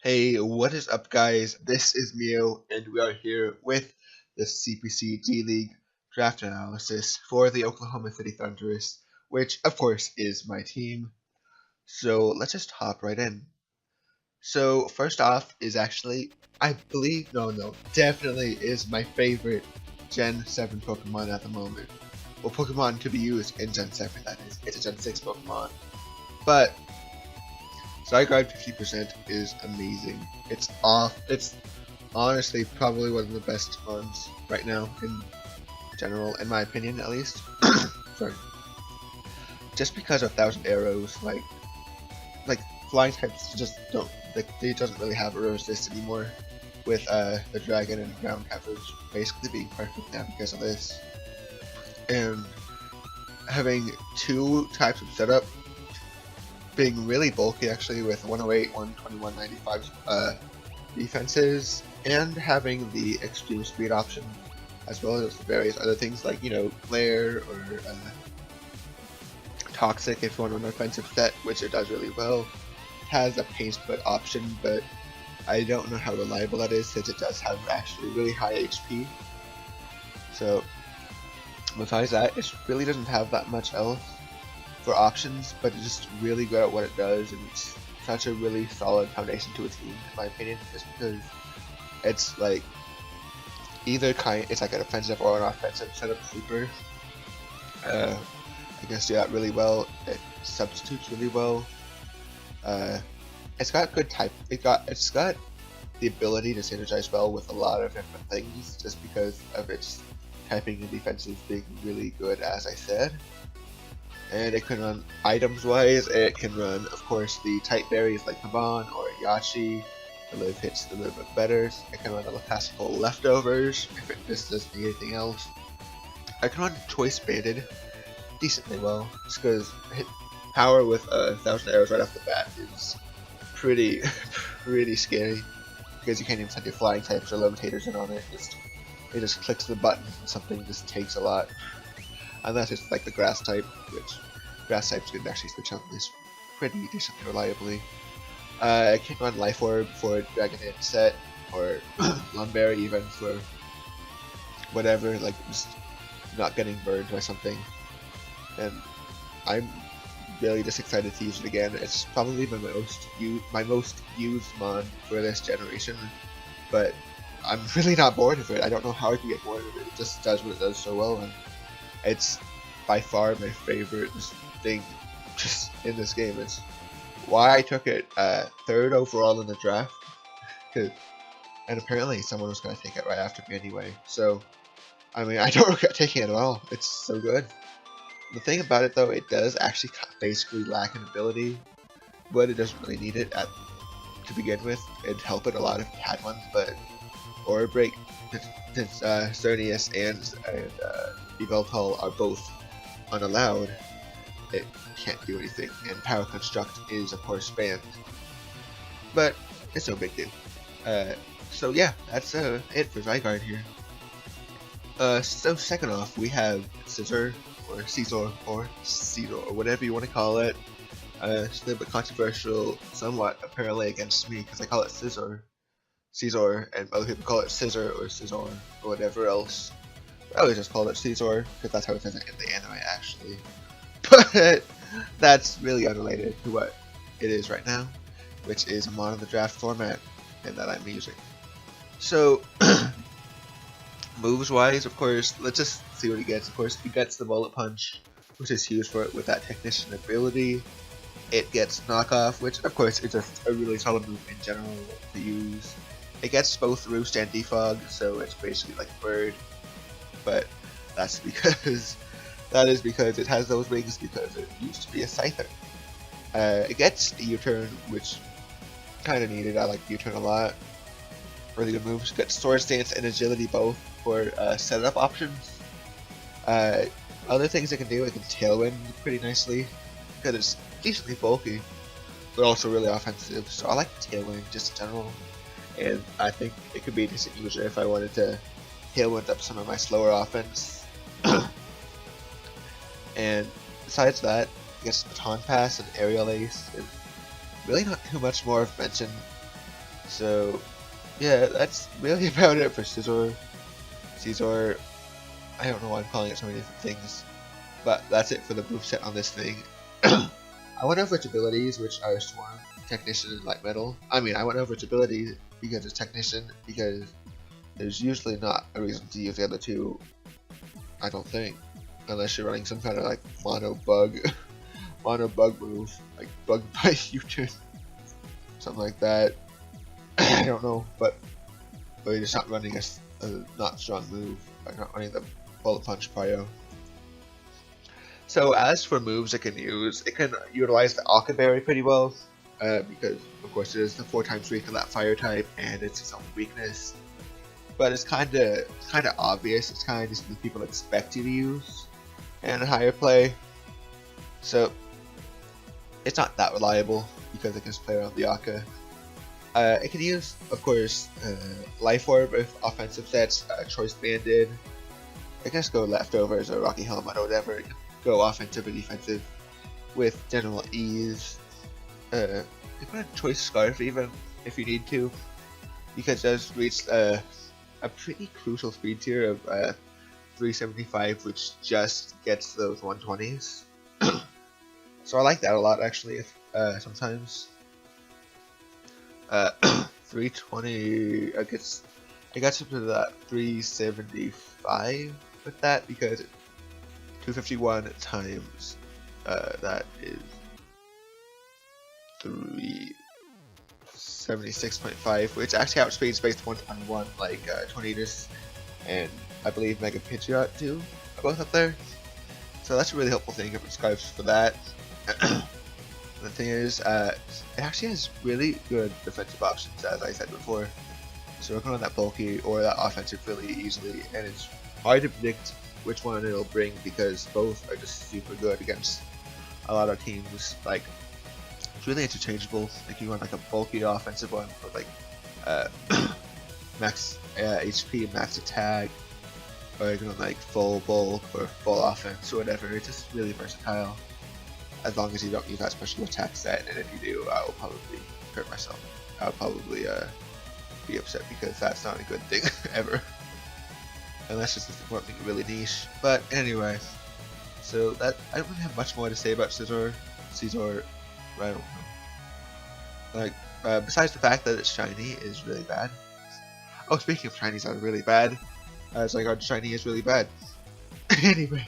Hey, what is up, guys? This is Mio, and we are here with the CPC-D League draft analysis for the Oklahoma City Thundurus, which, of course, is my team. So let's just hop right in. So, first off, is actually, I believe, no, definitely is my favorite Gen 7 Pokemon at the moment. Well, Pokemon to be used in Gen 7, that is. It's a Gen 6 Pokemon. But Zygarde 50% is amazing. It's honestly probably one of the best ones right now in general, in my opinion at least. Sorry. Just because of Thousand Arrows, like flying types just don't like they doesn't really have a resist anymore with the dragon and ground coverage basically being perfect now because of this. And having two types of setup being really bulky actually with 108, 121, 95 defenses, and having the extreme speed option as well as various other things like, Flare or Toxic if you want an offensive set, which it does really well. It has a pain split option, but I don't know how reliable that is since it does have actually really high HP. So besides that, it really doesn't have that much else for options, but it's just really good at what it does, and it's such a really solid foundation to a team, in my opinion, just because it's like it's like an offensive or an offensive setup sleeper. I guess do that really well. It substitutes really well. It's got good type. It's got the ability to synergize well with a lot of different things, just because of its typing and defenses being really good, as I said. And it can run items wise, it can run, of course, the type berries like Kaban or Yachi. The live hits a little bit better. It can run the classical leftovers if it just doesn't need anything else. I can run choice baited decently well, just because hit power with 1,000 arrows right off the bat is pretty pretty scary, because you can't even send your flying types or levitators in on it. It just clicks the button and something just takes a lot. Unless it's like the grass type, which grass types can actually switch on this pretty decently reliably. I can run Life Orb for Dragon Hit set, or Lunberry even for whatever, like just not getting burned by something. And I'm really just excited to use it again. It's probably my most used mod for this generation, but I'm really not bored of it. I don't know how I can get bored of it. It just does what it does so well, and it's by far my favorite thing just in this game. It's why I took it third overall in the draft, and apparently someone was going to take it right after me anyway. So, I mean, I don't regret taking it at all. It's so good. The thing about it though, it does actually basically lack an ability, but it doesn't really need it to begin with. It'd help it a lot if it had one, but Aura Break, since Cernius and Yveltal are both unallowed, it can't do anything, and Power Construct is of course banned. But it's no big deal. So yeah, that's it for Zygarde here. So second off, we have Scizor, or Caesar, or Caesar, or whatever you want to call it. It's a little bit controversial, somewhat apparently against me, because I call it Caesar, and other people call it Scissor or Scizor, or whatever else. I always just call it Caesar, because that's how it says it in the anime, actually. But that's really unrelated to what it is right now, which is a mod of the draft format, and that I'm using. So, moves wise, of course, let's just see what he gets. Of course, he gets the Bullet Punch, which is huge for it with that Technician ability. It gets Knockoff, which of course is just a really solid move in general to use. It gets both Roost and Defog, so it's basically like a bird, but that is because it has those wings because it used to be a Scyther. It gets the U-turn, which kind of needed. I like the U-turn a lot. Really good moves. It gets Sword Stance and Agility both for setup options. Other things it can do, it can Tailwind pretty nicely because it's decently bulky, but also really offensive. So I like Tailwind just in general, and I think it could be a decent user if I wanted to Tailwind up some of my slower offense. And besides that, I guess Baton Pass and Aerial Ace, and really not too much more of mention. So yeah, that's really about it for Scizor. Scizor, I don't know why I'm calling it so many different things, but that's it for the moveset on this thing. I went over its abilities, which are Swarm, Technician, and Light Metal. I mean, I went over its abilities because it's Technician, because there's usually not a reason to use the other two, I don't think, unless you're running some kind of like mono bug move, like Bug by Future, something like that. I don't know, but you're just not running a not strong move, like not running the Bullet Punch Prio. So as for moves it can use, it can utilize the Alka Berry pretty well, because of course it is the 4x weak to that fire type, and it's its own weakness. But it's kinda obvious. It's kinda just what people expect you to use in a higher play. So it's not that reliable because it can just play around the Alka. It can use, of course, Life Orb with offensive sets, Choice Banded. It can just go Leftovers or Rocky Helmet or whatever. It can go offensive or defensive with general ease. You can put a Choice Scarf even if you need to, because it does reach a pretty crucial speed tier of 375, which just gets those 120s. So I like that a lot actually. Sometimes 320, I guess it gets up to that 375 with that, because 251 times that is 376.5, which actually outspeeds Space 121 like Tornadus and I believe Mega Pidgeot too, are both up there. So that's a really helpful thing if it scarves for that. The thing is, it actually has really good defensive options, as I said before. So we're going on that bulky or that offensive really easily, and it's hard to predict which one it'll bring because both are just super good against a lot of teams. Like, it's really interchangeable. Like, you want like a bulky offensive one with like max HP, max attack, or you're going like full bulk or full offense or whatever. It's just really versatile. As long as you don't use that special attack set, and if you do, I will probably hurt myself. I'll probably be upset because that's not a good thing ever. Unless it's something really niche. But anyway, so that I don't really have much more to say about Scizor. I don't know. Like, besides the fact that it's shiny is really bad. Oh, speaking of shinies that are really bad, Zygarde shiny is really bad. Anyway,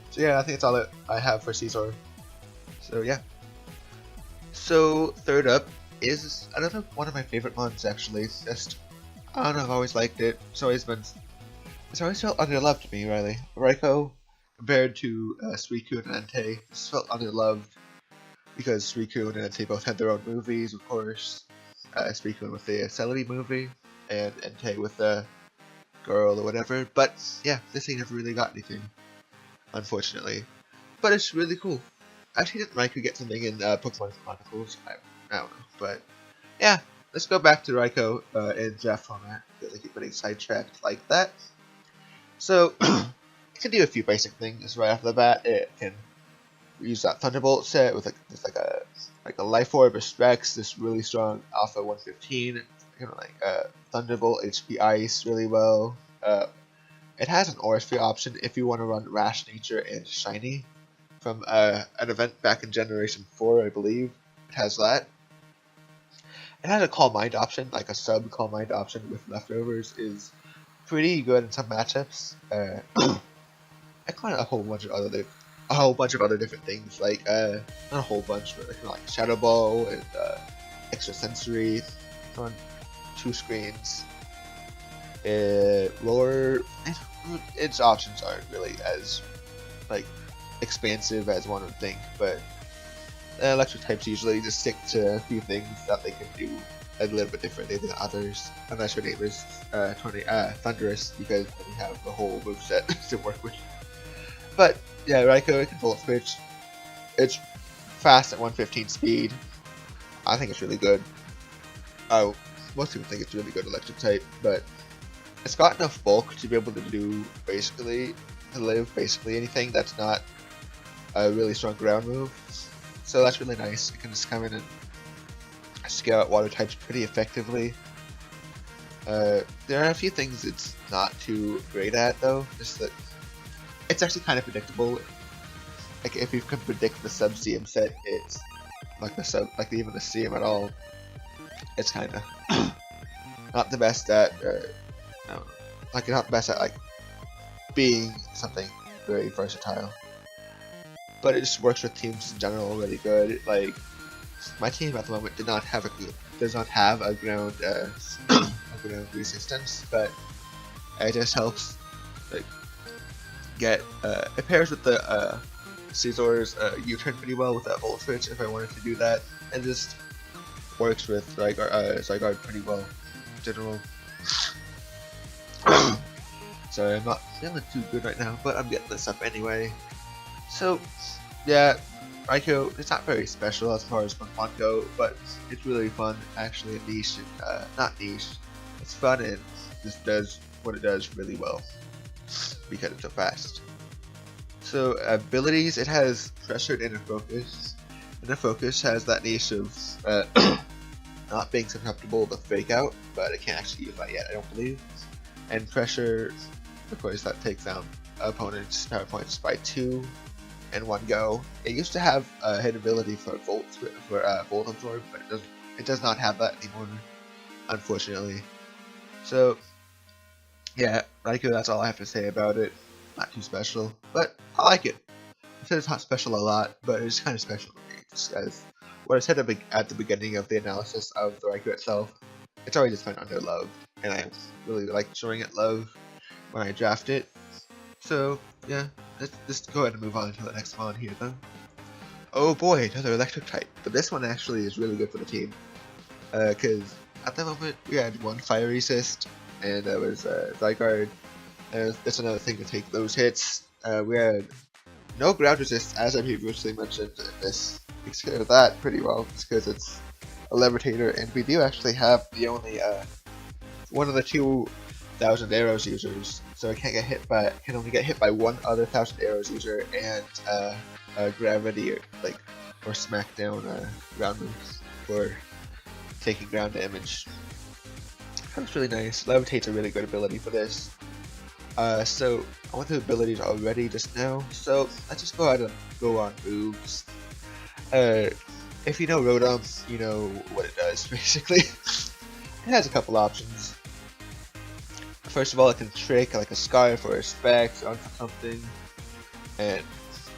so yeah, I think that's all that I have for Scizor. So yeah. So third up is another one of my favorite ones actually. It's just, I don't know, I've always liked it. It's always felt underloved to me, really. Raikou compared to Suicune and Entei, just felt underloved because Suicune and Entei both had their own movies, of course. Suicune with the Celebi movie and Entei with the girl or whatever. But yeah, this thing never really got anything, unfortunately. But it's really cool. Actually, didn't Raikou get something in Pokemon Chronicles? I don't know, but yeah, let's go back to Raikou in draft format because I keep getting sidetracked like that. So it can do a few basic things right off the bat. It can use that Thunderbolt set with like a Life Orb or Specs, this really strong Alpha 115, Thunderbolt HP Ice really well. It has an Aura Sphere option if you want to run Rash Nature and Shiny. From an event back in Generation 4, I believe. It has that. It has a Calm Mind option, like a sub Calm Mind option with Leftovers is pretty good in some matchups. I kind of a whole bunch of other different things, like not a whole bunch, but like Shadow Ball and Extra Sensory on 2 screens. Its options aren't really as like expansive as one would think, but electric types usually just stick to a few things that they can do a little bit differently than others, unless your name is Thundurus, because then you have the whole moveset to work with. But yeah, Raikou, it can Volt Switch. It's fast at 115 speed. I think it's really good. Most people think it's really good electric type, but it's got enough bulk to be able to do basically anything that's not a really strong ground move. So that's really nice. It can just come in and scale out water types pretty effectively. There are a few things it's not too great at though, just that it's actually kind of predictable. Like if you can predict the sub CM set, it's like even the CM at all. It's kind of not the best at, I don't know, like not the best at like being something very versatile. But it just works with teams in general really good. Like my team at the moment does not have a ground ground resistance, but it just helps like get it pairs with the Caesar's U-turn pretty well with that volt switch if I wanted to do that, and just works with Zygarde pretty well in general. Sorry, I'm not feeling too good right now, but I'm getting this up anyway. So yeah, Raikou, it's not very special as far as fun go, but it's really fun, actually niche, and not niche, it's fun and just does what it does really well, because it's so fast. So abilities, it has Pressured Inner Focus. Inner Focus has that niche of not being susceptible to Fake Out, but it can't actually use that yet, I don't believe. And Pressure, of course, that takes down opponents' power points by 2 in one go. It used to have a hit ability for Volt Absorb, but it does not have that anymore, unfortunately. So yeah, Raikou, that's all I have to say about it. Not too special, but I like it. I said it's not special a lot, but it's kind of special to me, just as what I said at the beginning of the analysis of the Raikou itself. It's already just been underloved, and I really like showing it love when I draft it. So yeah, let's just go ahead and move on to the next one here though. Oh boy, another electric type, but this one actually is really good for the team, because at the moment we had one fire resist, and there was Zygarde. That's another thing to take those hits. We had no ground resist, as I previously mentioned, and this takes care of that pretty well, just because it's a levitator, and we do actually have the only one of the 2,000 arrows users, so it can only get hit by one other 1,000 arrows user and gravity or smackdown ground moves for taking ground damage. That's really nice. Levitate's a really good ability for this. So I went through abilities already just now, so let's just go ahead and go on moves. If you know Rotom, you know what it does basically. It has a couple options. First of all, it can trick like a Scarf or a Specs onto something and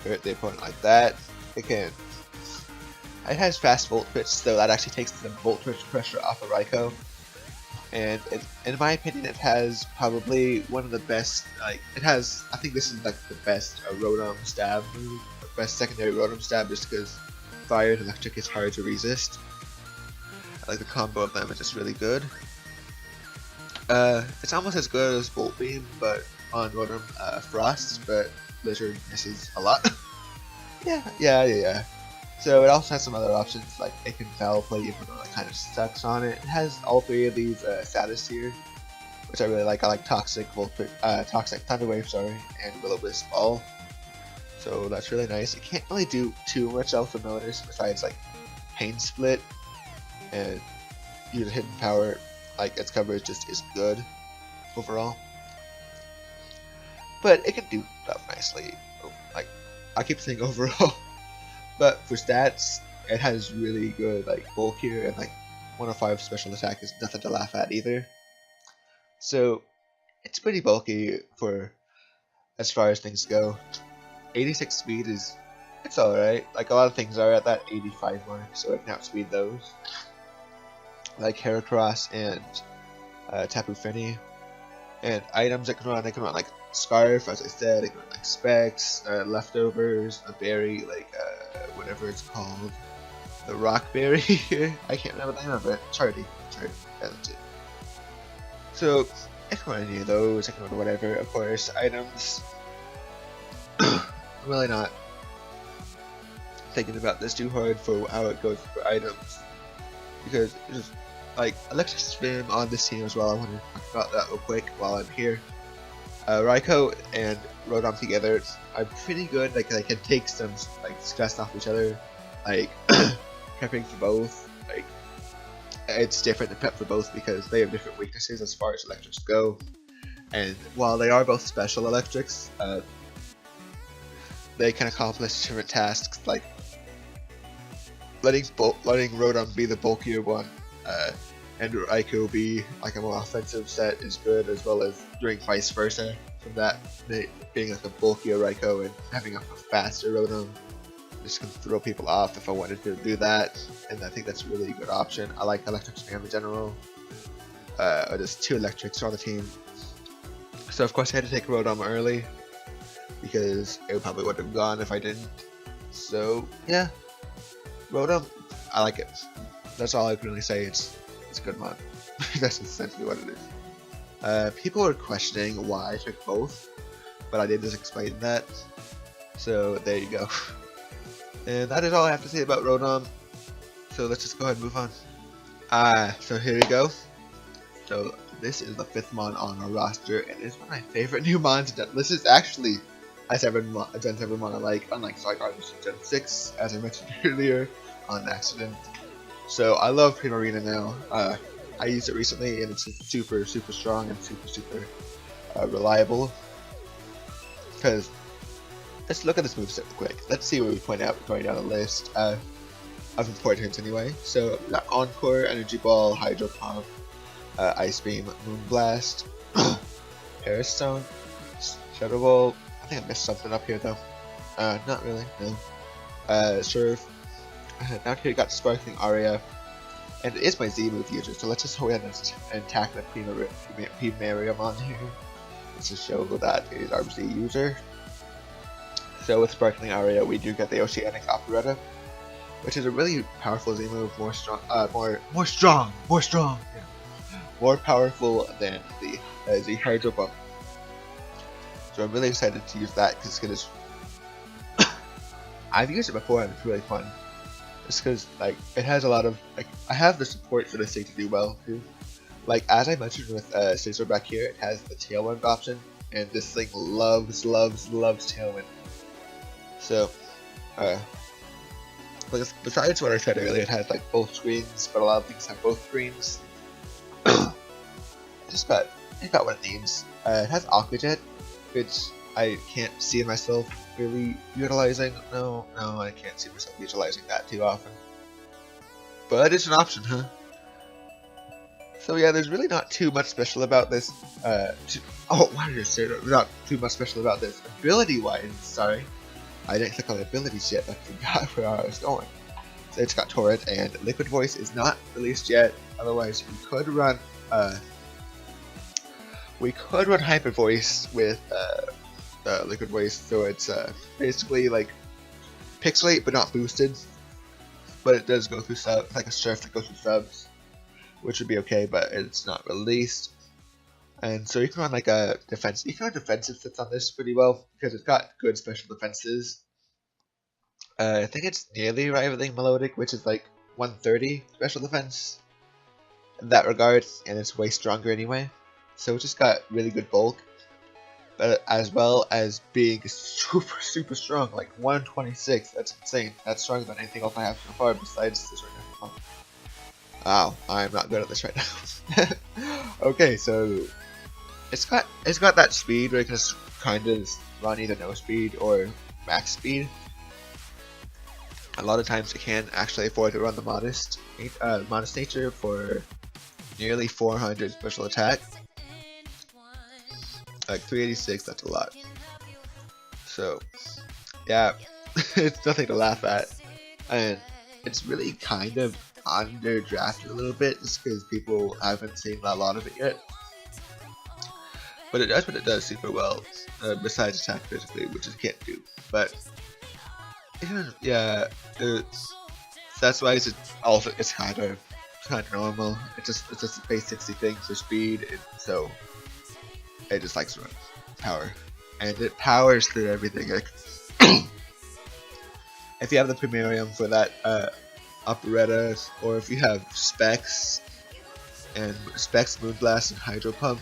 hurt the opponent like that. It has fast Volt Switch, so that actually takes the Volt Switch pressure off of Raikou. And in my opinion, it has probably one of the best, I think this is like the best Rotom stab move, the best secondary Rotom stab, just because fire and electric is hard to resist. I like the combo of them, it's just really good. It's almost as good as Volt Beam, but on Rotom Frost, but Blizzard misses a lot. yeah. So it also has some other options, like it can Foul Play even though it kind of sucks on it. It has all three of these status here, which I really like. I like Toxic Thunder Wave, and Will-O-Wisp Ball. So that's really nice. It can't really do too much else to notice besides like Pain Split and use a hidden power. Like its coverage just is good overall, but it can do stuff nicely. Like I keep saying overall. But for stats, it has really good bulk here, and 105 special attack is nothing to laugh at either. So it's pretty bulky for as far as things go. 86 speed it's alright. Like a lot of things are at that 85 mark, so I can outspeed those. Like Heracross and Tapu Fini. And items it can run like Scarf, as I said, it can run like Specs, Leftovers, a berry, whatever it's called. The Rock Berry, I can't remember the name of it. Charity, that's it. So, it can run any of those, it can run whatever, of course. Items, I'm really not thinking about this too hard for how it goes for items. Because it's just, Electric Spin on this team as well. I want to talk about that real quick while I'm here. Raikou and Rotom together are pretty good. They can take some stress off each other, prepping for both. it's different to prep for both because they have different weaknesses as far as electrics go. And while they are both special electrics, they can accomplish different tasks, like letting Rotom be the bulkier one, and Raikou be like a more offensive set is good, as well as doing vice versa. From that, being like a bulkier Raikou and having a faster Rotom just can throw people off if I wanted to do that, and I think that's a really good option. I like electric spam in general. There's 2 electrics on the team, so of course I had to take Rotom early because it probably would have gone if I didn't. So yeah, Rotom, I like it. That's all I can really say. It's a good mod. That's essentially what it is. People are questioning why I took both, but I did just explain that. So there you go. And that is all I have to say about Rotom. So let's just go ahead and move on. So here we go. So this is the 5th mon on our roster, and it's one of my favorite new mons. This is actually a Gen 7 mon I like, unlike Zygarde, which is Gen 6, as I mentioned earlier, on accident. So I love Primarina now. I used it recently, and it's just super strong and super reliable. Because let's look at this moveset real quick. Let's see what we point out going down the list of importance anyway. So we got Encore, Energy Ball, Hydro Pump, Ice Beam, Moonblast, Paris Stone, Shadow Ball. I think I missed something up here though. Not really, no. Surf. Down here you got Sparkling Aria. And it is my Z move user, so let's just go ahead and attack the Primarium on here. Let's just show that it is our Z user. So with Sparkling Aria, we do get the Oceanic Operetta, which is a really powerful Z move, more powerful than the Z Hydro Bump. So I'm really excited to use that because it is. I've used it before and it's really fun. Just because like it has a lot of I have the support for this thing to do well too. Like as I mentioned with Scizor back here, it has the Tailwind option, and this thing loves Tailwind. So, besides what I said earlier, it has like both screens, but a lot of things have both screens. It got what it needs. It has Aqua Jet, which I can't see myself really utilizing. No, I can't see myself utilizing that too often. But it's an option, huh? So yeah, there's really not too much special about this. Why did I say that? Not too much special about this. Ability-wise, sorry. I didn't click on the abilities yet. I forgot where I was going. So it's got Torrent, and Liquid Voice is not released yet. Otherwise, we could run Hyper Voice with Liquid Voice. So it's basically like Pixelate but not boosted. But it does go through subs, like a Surf that goes through subs, which would be okay. But it's not released. And so you can run like a defense. You can run defensive sets on this pretty well because it's got good special defenses. I think it's nearly rivaling Melodic, which is like 130 special defense in that regard, and it's way stronger anyway. So it just got really good bulk, but as well as being super strong, like 126. That's insane. That's stronger than anything else I have so far besides this right now. Wow, I'm not good at this right now. Okay, so it's got that speed where it can just kind of run either no speed or max speed. A lot of times it can actually afford to run the modest nature for nearly 400 special attack. Like 386, that's a lot. So yeah, it's nothing to laugh at, and it's really kind of underdrafted a little bit just because people haven't seen a lot of it yet. But it does what it does super well, besides attack physically, which it can't do. But yeah, that's why it's kind of normal. It's just a base 60 thing for speed, so it just likes to run power, and it powers through everything. Like, if you have the Primarium for that Operetta, or if you have Specs, Moonblast, and Hydro Pump,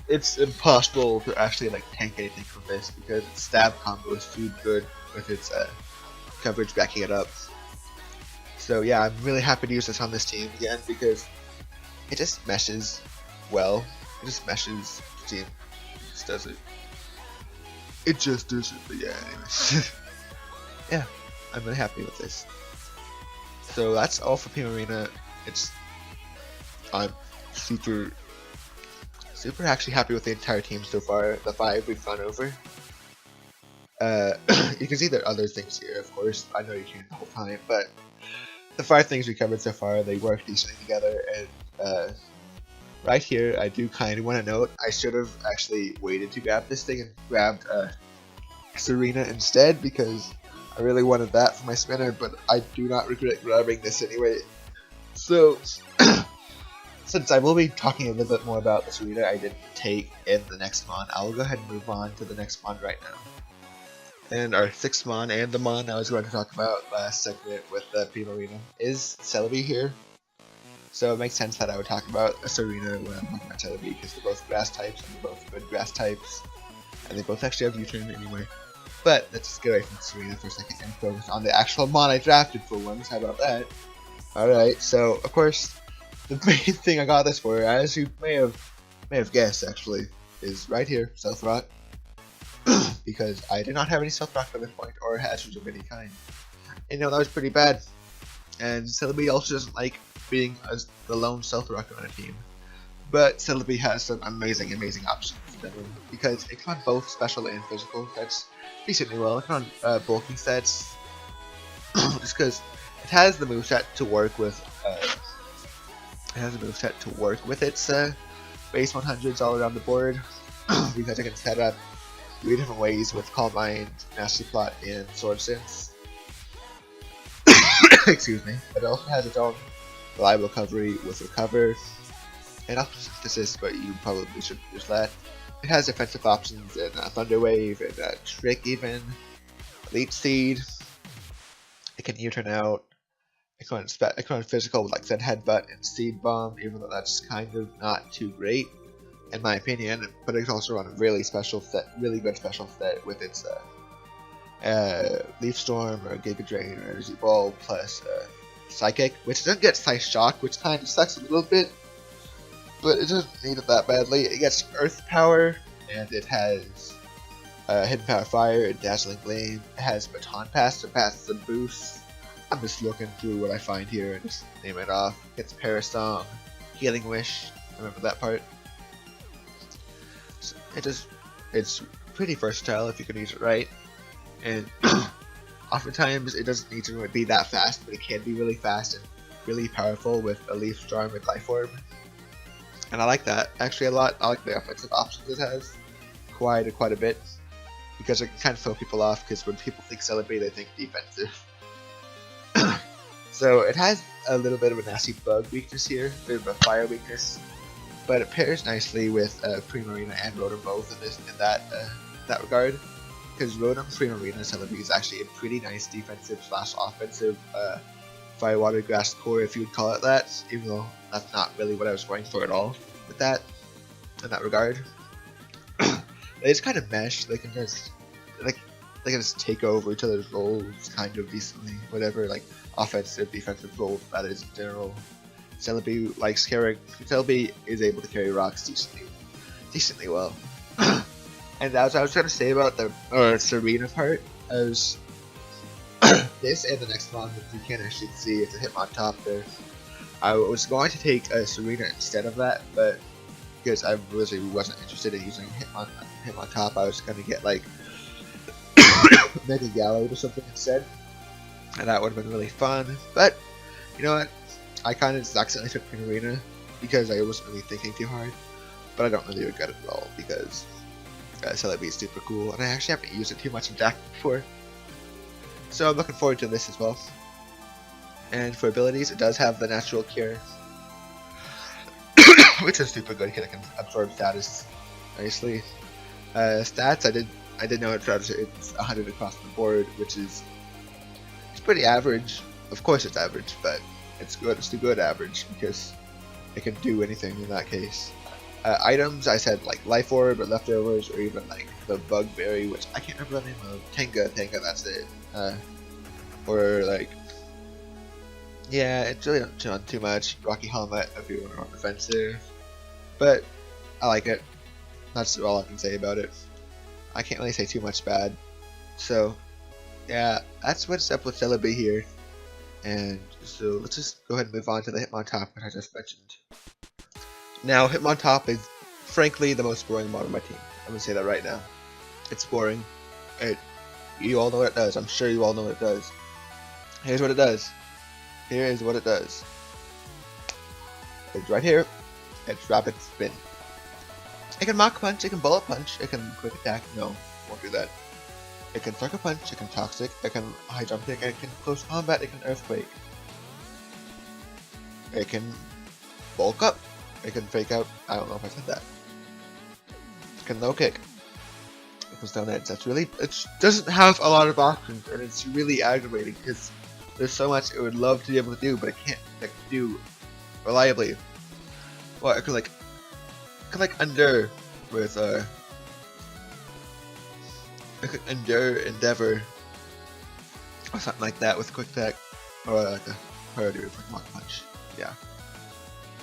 it's impossible to actually like tank anything from this because its stab combo is too good with its coverage backing it up. So yeah, I'm really happy to use this on this team again because it just meshes well. It just meshes the team. It just does it. It just does it. But yeah, anyways. Yeah, I'm really happy with this. So that's all for Team Arena. I'm super actually happy with the entire team so far. The 5 we've gone over. You can see there are other things here, of course. I know you can't the whole time, but the 5 things we covered so far, they work decently together. And right here, I do kind of want to note, I should have actually waited to grab this thing and grabbed Serena instead, because I really wanted that for my spinner, but I do not regret grabbing this anyway. So, since I will be talking a little bit more about the Serena I didn't take in the next mon, I will go ahead and move on to the next mon right now. And our 6th mon and the mon I was going to talk about last segment with the Team Arena is Celebi here. So it makes sense that I would talk about a Serena when I'm talking about Celebi, because they're both grass types and they're both good grass types. And they both actually have U-turn anyway. But let's just get away from Serena for a second and focus on the actual mon I drafted for once. How about that? Alright, so of course, the main thing I got this for, as you may have guessed actually, is right here, Stealth Rock. Because I did not have any Stealth Rock at this point, or hazards of any kind. And that was pretty bad. And Celebi also doesn't like being the lone Stealth Rock on a team. But Celebi has some amazing options because it can on both special and physical sets decently well. It can on bulking sets, just because it has the moveset to work with. Its base 100s all around the board, because it can set up 3 different ways with Calm Mind, Master Plot, and Sword Sense. Excuse me. But it also has its own reliable recovery with Recover and also Synthesis, but you probably should use that. It has defensive options in Thunder Wave and Trick even, Leech Seed. It can U-turn out. It can on physical with like Zen Headbutt and Seed Bomb, even though that's kind of not too great in my opinion. But it can also run a really good special set with its Leaf Storm or Giga Drain or Energy Ball plus Psychic, which doesn't get Psy Shock, which kind of sucks a little bit, but it doesn't need it that badly. It gets Earth Power, and it has Hidden Power Fire and Dazzling Gleam. It has Baton Pass to pass some boosts. I'm just looking through what I find here and just name it off. It's Parasong, Healing Wish. Remember that part. So it's pretty versatile if you can use it right, and oftentimes it doesn't need to be that fast, but it can be really fast and really powerful with a Leaf Storm and Life Orb. And I like that actually a lot. I like the offensive options it has quite a bit, because it can kind of throw people off, because when people think Celebi, they think defensive. So it has a little bit of a nasty bug weakness here, a bit of a fire weakness, but it pairs nicely with Primarina and Rotom both in that regard, because Rotom, Primarina, Celebi is actually a pretty nice defensive / offensive Fire Water Grass core, if you would call it that, even though that's not really what I was going for at all with that in that regard. They just kind of mesh. They can just take over each other's roles kind of decently, whatever like offensive, defensive roles that is in general. Celebi is able to carry rocks decently well. And as I was trying to say about the Serena part, as this and the next one, you can't actually see it's a Hitmontop there. I was going to take a Serena instead of that, but because I really wasn't interested in using Hitmontop, I was going to get like Mega Gallo or something instead, and that would have been really fun. But you know what? I kind of just accidentally took Primarina because I wasn't really thinking too hard, but I don't really regret it at all because Celebi is super cool, and I actually haven't used it too much in Jack before. So I'm looking forward to this as well. And for abilities, it does have the Natural Cure, which is super good because it can absorb status nicely. Stats, I did know it's 100 across the board, which is pretty average. Of course it's average, but it's good. It's a good average because it can do anything in that case. Items, I said like Life Orb or Leftovers, or even like the Bug Berry, which I can't remember the name of. Tenga, that's it. Or like Yeah, it's really not too much. Rocky helmet if you want on defensive, but I like it. That's all I can say about it. I can't really say too much bad. So yeah, that's what's up with Celebi here. And so let's just go ahead and move on to the Hitmontop that I just mentioned. Now Hitmontop is frankly the most boring mod on my team. I'm gonna say that right now. It's boring. You all know what it does. I'm sure you all know what it does. Here's what it does. Here is what it does. It's right here. It's rapid spin. It can Mach Punch, it can Bullet Punch, it can Quick Attack. No, won't do that. It can Sucker Punch, it can Toxic, it can High Jump Kick, it can Close Combat, it can Earthquake. It can Bulk Up, it can Fake Out. I don't know if I said that. It can Low Kick. It can Stone Edge. That's really, it doesn't have a lot of options, and it's really aggravating because there's so much it would love to be able to do, but it can't do reliably. Well, it could like Endure with it could Endure Endeavor or something like that with Quick Attack, or like a priority with like Mach Punch. Yeah.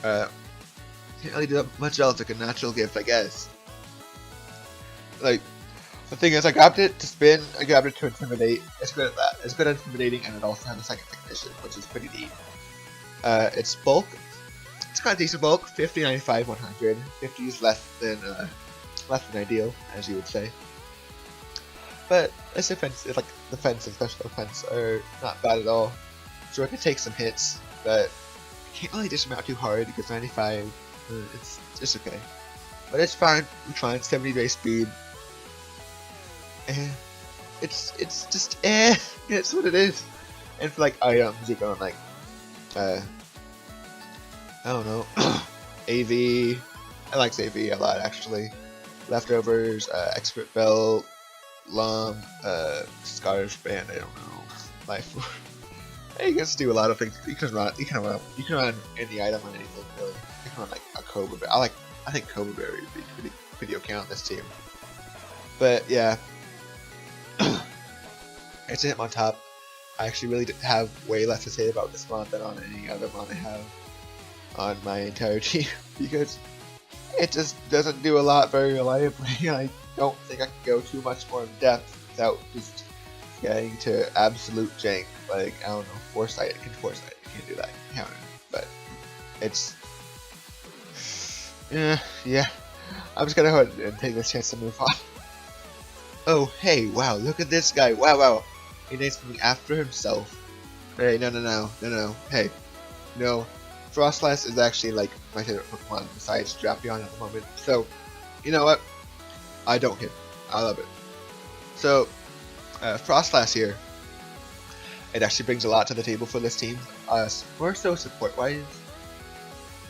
Can't really do much else. Like a natural gift, I guess. Like the thing is, I grabbed it to spin. I grabbed it to intimidate. It's good at that. It's good at intimidating, and it also has a second technician, which is pretty neat. Its bulk. It's got a decent bulk, 50, 95, 100. 50 is less than ideal, as you would say. But its defense, it's like defense and special defense are not bad at all. So I can take some hits, but I can't really dish them out too hard because 95, it's okay. But it's fine. I'm trying 70 base speed. It's just it's what it is. And for like items, you go on like I don't know. AV. I like AV a lot actually. Leftovers, expert belt, Lum, Scottish band. I don't know. Life. You can do a lot of things. You can run any item on anything really. You can run like a Cobra Bear. I think Cobra Bear would be pretty okay on this team. But yeah, it's a Hitmontop. I actually really have way less to say about this mod than on any other mod I have on my entire team because it just doesn't do a lot very reliably. I don't think I can go too much more in depth without just getting to absolute jank. Like, I don't know, Foresight, it can Foresight, it can't do that counter, but it's yeah. I'm just gonna go ahead and take this chance to move on. Oh hey, wow, look at this guy, wow, he names me after himself. Hey, no, hey, no. Frostlass is actually like my favorite Pokemon besides Drapion at the moment. So, you know what? I don't care. I love it. So, Frostlass here. It actually brings a lot to the table for this team. More so support-wise,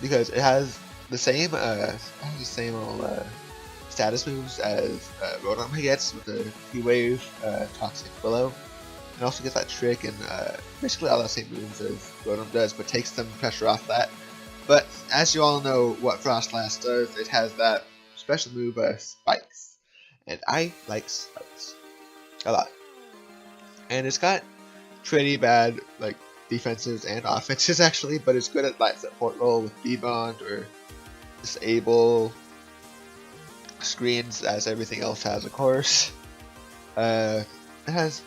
because it has the same status moves as Rotom gets with the P-Wave, Toxic Willow. It also gets that trick and basically all the same moves as Rotom does, but takes some pressure off that. But as you all know what Frostlass does, it has that special move, Spikes. And I like Spikes a lot. And it's got pretty bad like defenses and offenses actually, but it's good at that support role with D-Bond or Disable screens as everything else has, of course. It has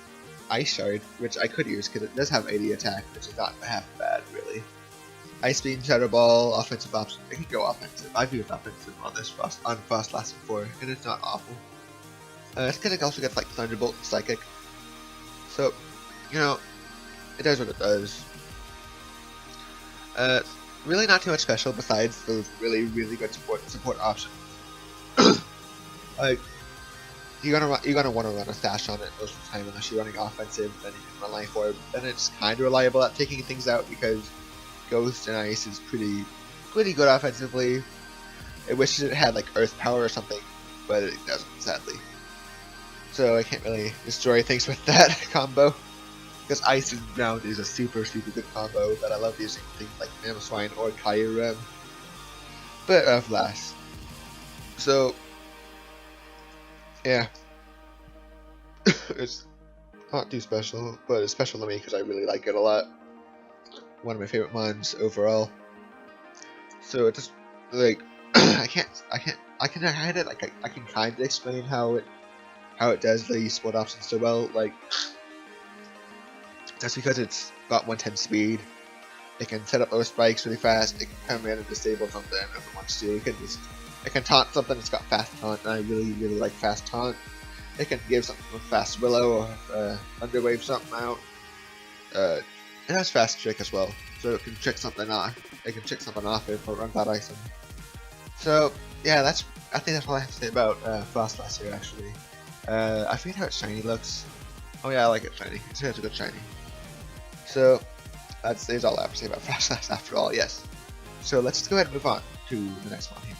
Ice Shard, which I could use because it does have 80 attack, which is not half bad, really. Ice Beam, Shadow Ball, offensive option. It can go offensive. I've used offensive on this Frostlass before, and it's not awful. It's gonna also get like Thunderbolt and Psychic. So, you know, it does what it does. Really not too much special besides those really good support options. Like, you're gonna want to run a stash on it most of the time unless you're running offensive. Then you can run Life Orb. Then it's kind of reliable at taking things out because Ghost and Ice is pretty good offensively. It wishes it had like Earth Power or something, but it doesn't, sadly. So I can't really destroy things with that combo. Because Ice and Ground is a super good combo that I love using things like Mamoswine or Kyurem. But alas. So yeah. It's not too special, but it's special to me because I really like it a lot. one of my favorite mons overall. So it just like I can kind of explain how it does the sport options so well. Like that's because it's got 110 speed. It can set up those spikes really fast. It can come in and disable something if it wants to. It can taunt something. It's got fast taunt, and I really like fast taunt. It can give something with fast willow or underwave something out. It has fast trick as well, so it can trick something off. It can trick something off if it runs out item. So yeah, I think that's all I have to say about Frostlass here. Actually, I forget how shiny looks. Oh yeah, I like it shiny. It's a good shiny. So that's all I have to say about Frostlass after all. Yes. So let's just go ahead and move on to the next one here.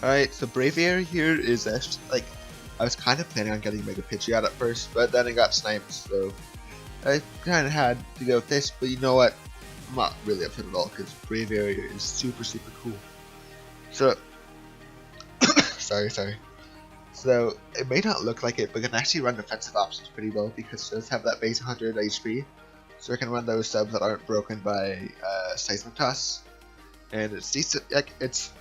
Alright, so Braviary here is actually like I was kind of planning on getting Mega Pidgeot at first, but then it got sniped, so I kind of had to go with this. But you know what? I'm not really upset at all because Braviary is super cool. So sorry. So it may not look like it, but it can actually run defensive options pretty well because it does have that base 100 HP. So it can run those subs that aren't broken by Seismic Toss, and it's decent. Like it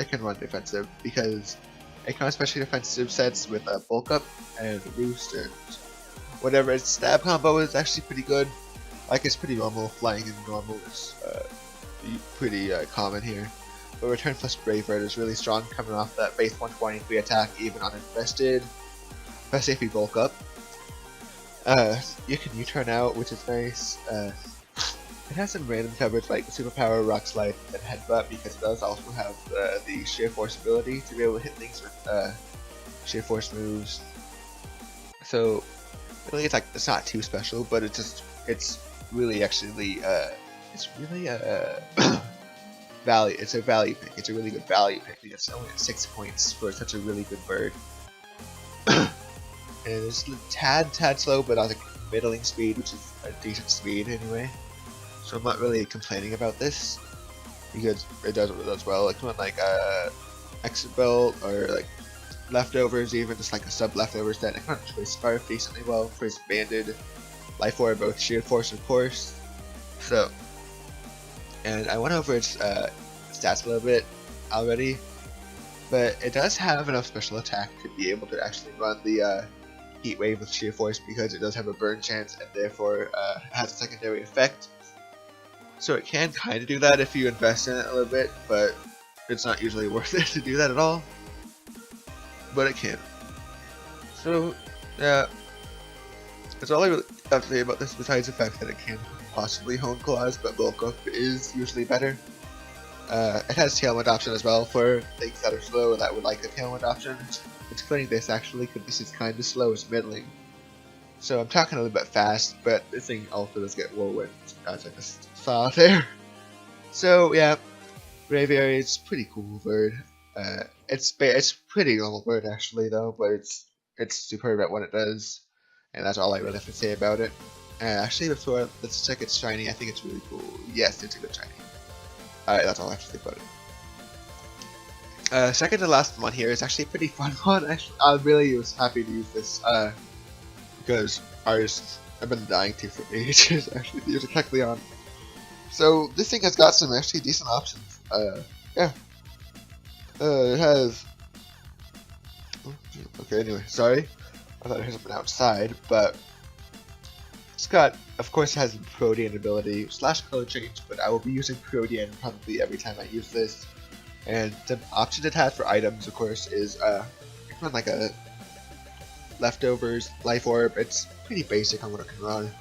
can run defensive because it can run especially defensive sets with Bulk Up and Roost and whatever. Its stab combo is actually pretty good. Like it's pretty normal. Flying in normal is pretty common here. But Return plus Brave Bird is really strong, coming off that base 123 attack even uninvested, especially if you bulk up. You can U-turn out, which is nice. It has some random coverage like Superpower, Rock Slide, and Headbutt because it does also have the Sheer Force ability to be able to hit things with Sheer Force moves. So really, it's not too special, but it's really actually value. It's a value pick. It's a really good value pick because it's only at 6 points for such a really good bird. And it's a tad slow, but on a middling speed, which is a decent speed anyway. So I'm not really complaining about this because it does what it does well. Like something like Exit Belt or like Leftovers, even just like a sub leftovers set. I can Choice Scarf decently well. Choice Banded, Life Orb, both Shield Force of course. So, and I went over its stats a little bit already, but it does have enough special attack to be able to actually run the Heat Wave with Sheer Force because it does have a burn chance and therefore has a secondary effect. So it can kind of do that if you invest in it a little bit, but it's not usually worth it to do that at all. But it can. So yeah, that's all I really have to say about this besides the fact that it can possibly hone claws, but bulk up is usually better. It has Tailwind option as well for things that are slow that would like a Tailwind option. It's explaining this actually because this is kind of slow as middling. So I'm talking a little bit fast, but this thing also does get whirlwind, as I just saw there. So yeah, Braviary is pretty cool bird. It's pretty normal bird actually though, but it's superb at what it does, and that's all I really have to say about it. Actually, before let's check its shiny. I think it's really cool. Yes, it's a good shiny. Alright, that's all I have to say about it. Second to last one here is actually a pretty fun one. Actually, I really was happy to use this because I've been dying to for ages actually to use it correctly on. So this thing has got some actually decent options. Yeah. It has. Okay, anyway, sorry. I thought it had something outside, but it's got, of course, it has the Protean ability / color change, but I will be using Protean probably every time I use this. And the option it has for items, of course, is like a Leftovers, Life Orb. It's pretty basic on what it can run.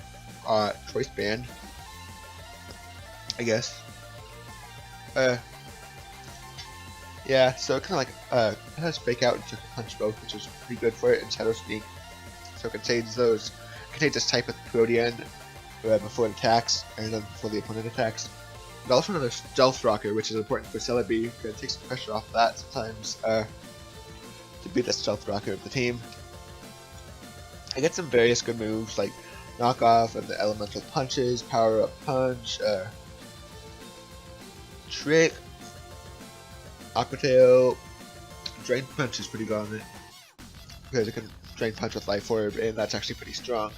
Choice Band, I guess. Yeah, so it kind of like it has Fake Out and Circle Punch both, which is pretty good for it, and Shadow Sneak. So it contains this type with Protean before it attacks, and then before the opponent attacks. And also another Stealth Rocker, which is important for Celebi, because it takes some pressure off that sometimes to be the Stealth Rocker of the team. I get some various good moves like Knock Off and the Elemental Punches, Power Up Punch, Trick, Aqua Tail. Drain Punch is pretty good on it because it can Drain Punch with Life Orb, and that's actually pretty strong.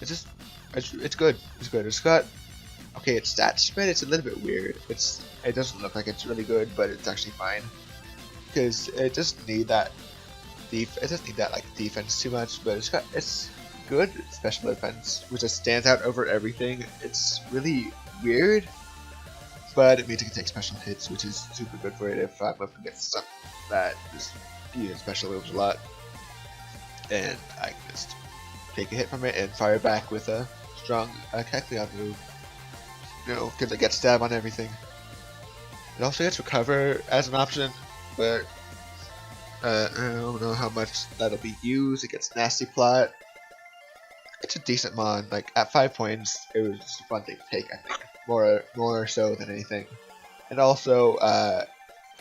It's just It's good. It's good. It's got okay. Its stat spread. It's a little bit weird. It doesn't look like it's really good, but it's actually fine because it doesn't need that it doesn't need that like defense too much. But it's good special defense, which just stands out over everything. It's really weird, but it means it can take special hits, which is super good for it if I'm up against something that just uses special moves a lot, and I can just take a hit from it and fire back with a strong Kecleon move. You know, because it gets stab on everything. It also gets recover as an option, but I don't know how much that'll be used. It gets nasty plot. It's a decent mod. Like at 5 points, it was just a fun thing to take. I think more so than anything. And also,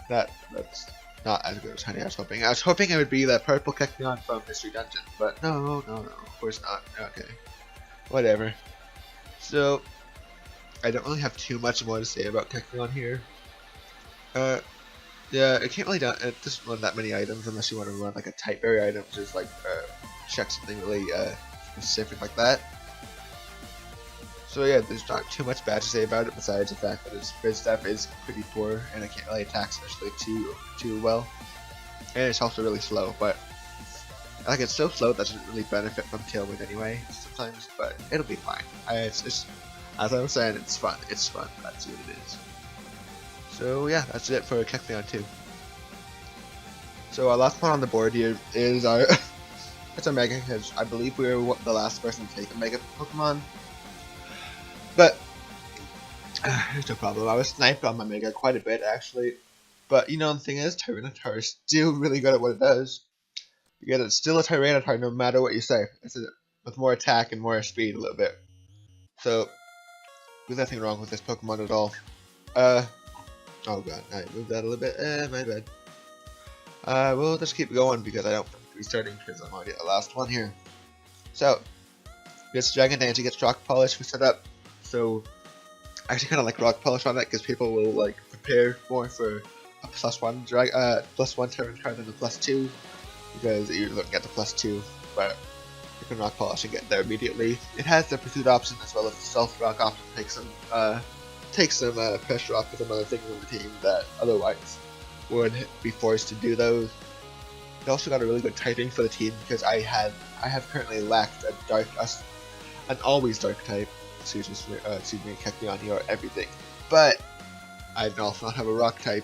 that's not as good as Honey. I was hoping it would be that purple Kecleon from Mystery Dungeon, but no, of course not. Okay, whatever. So, I don't really have too much more to say about Kecleon here. Yeah, it can't really it doesn't run that many items unless you want to run like a type berry item, just like check something really specific like that. So yeah, there's not too much bad to say about it besides the fact that its grid stuff is pretty poor and it can't really attack especially too well. And it's also really slow, but like it's so slow that doesn't really benefit from Tailwind anyway sometimes, but it'll be fine. It's as I was saying, it's fun. It's fun. That's what it is. So yeah, that's it for Kecleon 2. So our last one on the board here is our it's a Mega, because I believe we were the last person to take a Mega Pokemon. But there's no problem. I was sniped on my Mega quite a bit actually. But you know, the thing is, Tyranitar is still really good at what it does. Because it's still a Tyranitar no matter what you say. With more attack and more speed a little bit. So there's nothing wrong with this Pokemon at all. Oh god, I moved that a little bit. My bad. We'll just keep going because I don't be starting because I'm already at the last one here. So, gets Dragon Dance, gets Rock Polish, we set up. So, I actually kind of like Rock Polish on that because people will like prepare more for a +1 Tyranitar than the +2 because you're looking at the +2, but you can Rock Polish and get there immediately. It has the Pursuit option as well as the Stealth Rock option. Take some pressure off with some other things on the team that otherwise would be forced to do those. It also got a really good typing for the team because I have currently lacked an always dark type. Excuse me, Kecleon here or everything. But I also not have a rock type.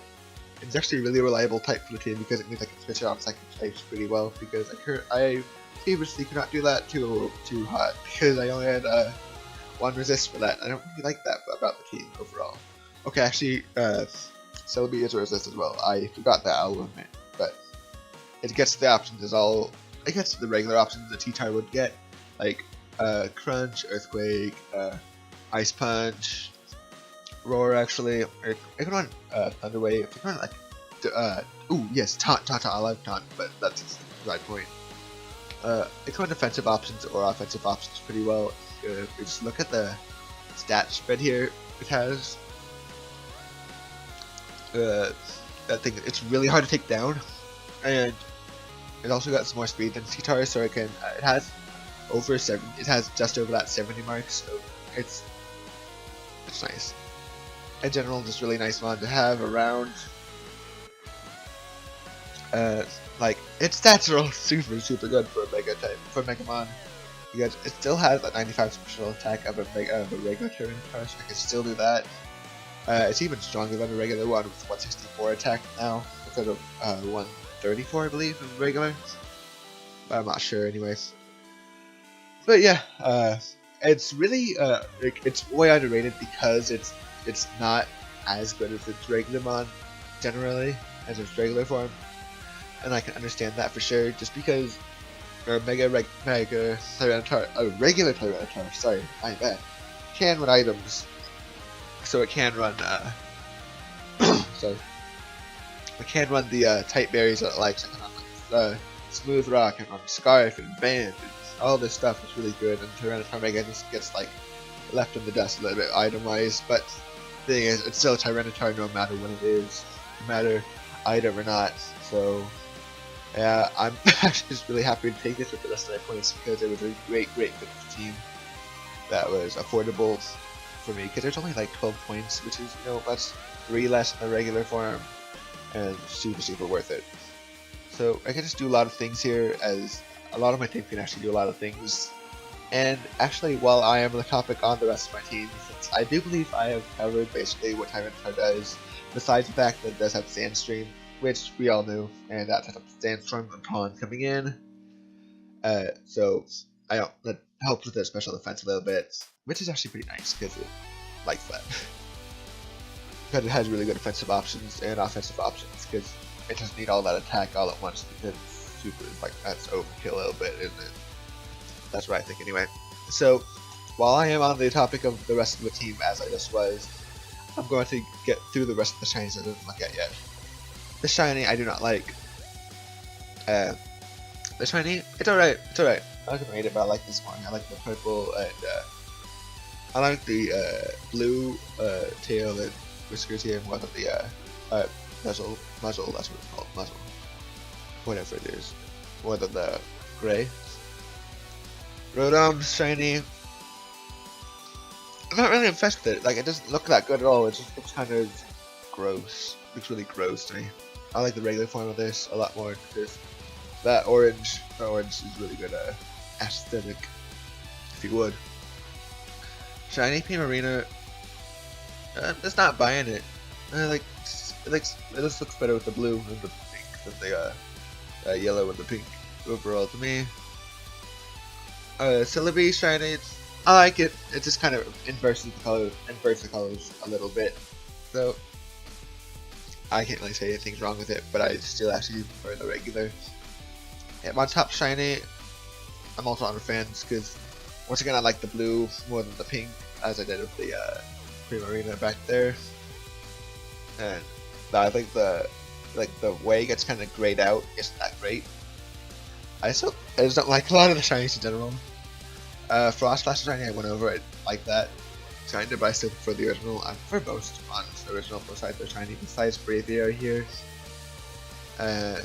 It's actually a really reliable type for the team because it means I can switch it off second types pretty well because I previously could not do that too hot because I only had one resist for that. I don't really like that about the team overall. Okay, actually, Celebi is a resist as well. I forgot that, I'll admit. But it gets the options it gets the regular options the T-Type would get. Like, Crunch, Earthquake, Ice Punch, Roar actually. It can run Thunder Wave. It can run like, yes, Taunt. I love Taunt, but that's the right point. It can run defensive options or offensive options pretty well. If we just look at the stat spread here, it has that thing. It's really hard to take down, and it also got some more speed than T-Tar, so it has just over that 70 mark. So it's nice. In general, just really nice one to have around. Like its stats are all super good for a Mega type Megamon. Because it still has that 95 special attack of a regular Tyranitar, so I can still do that. It's even stronger than a regular one with 164 attack now, instead of 134 I believe of regular. But I'm not sure anyways. But yeah, it's really it's way underrated because it's not as good as its regular mon generally, as its regular form. And I can understand that for sure, just because or regular Tyranitar, sorry, my bad, can run items, so it can run, sorry, it can run the type berries that it likes. It can run Smooth Rock, and run Scarf and Band, and all this stuff is really good, and Tyranitar Mega just gets like left in the dust a little bit item-wise, but the thing is, it's still Tyranitar no matter what it is, no matter item or not, so yeah, I'm actually just really happy to take this with the rest of my points because it was a great fit for the team. that was affordable for me because there's only like 12 points, which is, you know, that's 3 less than the regular form, and super worth it. So I can just do a lot of things here, as a lot of my team can actually do a lot of things. And actually, while I am on the topic on the rest of my team, since I do believe I have covered basically what Tyranitar does, besides the fact that it does have Sandstream, which we all knew, and that sets up Sandstorm upon coming in. So I don't, that helps with their special defense a little bit, which is actually pretty nice because it likes that. Because it has really good defensive options and offensive options, because it doesn't need all that attack all at once, because super, like, that's overkill a little bit, isn't it? That's what I think anyway. So, while I am on the topic of the rest of the team as I just was, I'm going to get through the rest of the shinies I didn't look at yet. The shiny I do not like. The shiny, it's alright, it's alright. I can rate it, but I like this one. I like the purple, and I like the blue tail and whiskers here more than the muzzle, that's what it's called, muzzle. Whatever it is. More than the gray. Rotom, shiny. I'm not really impressed with it. Like, it doesn't look that good at all. It just looks kind of gross. It looks really gross to me. I like the regular form of this a lot more because that orange is really good aesthetic, if you would. Shiny Primarina. Just not buying it. It just looks better with the blue and the pink than the yellow and the pink overall to me. Celebi shiny. I like it. It just kind of inverts the colors a little bit. So I can't really say anything's wrong with it, but I still actually prefer the regular. And my top shiny, I'm also on the fence because once again I like the blue more than the pink, as I did with the Primarina back there. And I think the way it gets kind of grayed out isn't that great. I just don't like a lot of the shinies in general. Frost Flash shiny I went over it like that. Kinda, but I still prefer the original. I prefer both on the original besides the shiny, besides Braviary here.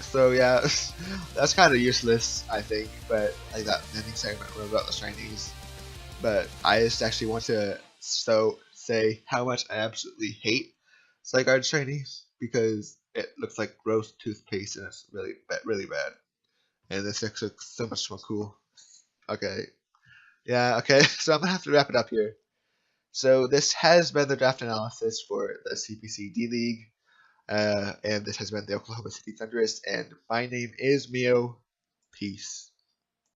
So yeah, that's kind of useless, I think, but like that ending segment about the shinies. But I just actually want to say how much I absolutely hate Zygarde shiny because it looks like gross toothpaste and it's really bad. And this looks so much more cool. Okay, yeah, okay. So I'm gonna have to wrap it up here. So this has been the draft analysis for the CPC-D League. And this has been the Oklahoma City Thundurus, and my name is Mio. Peace.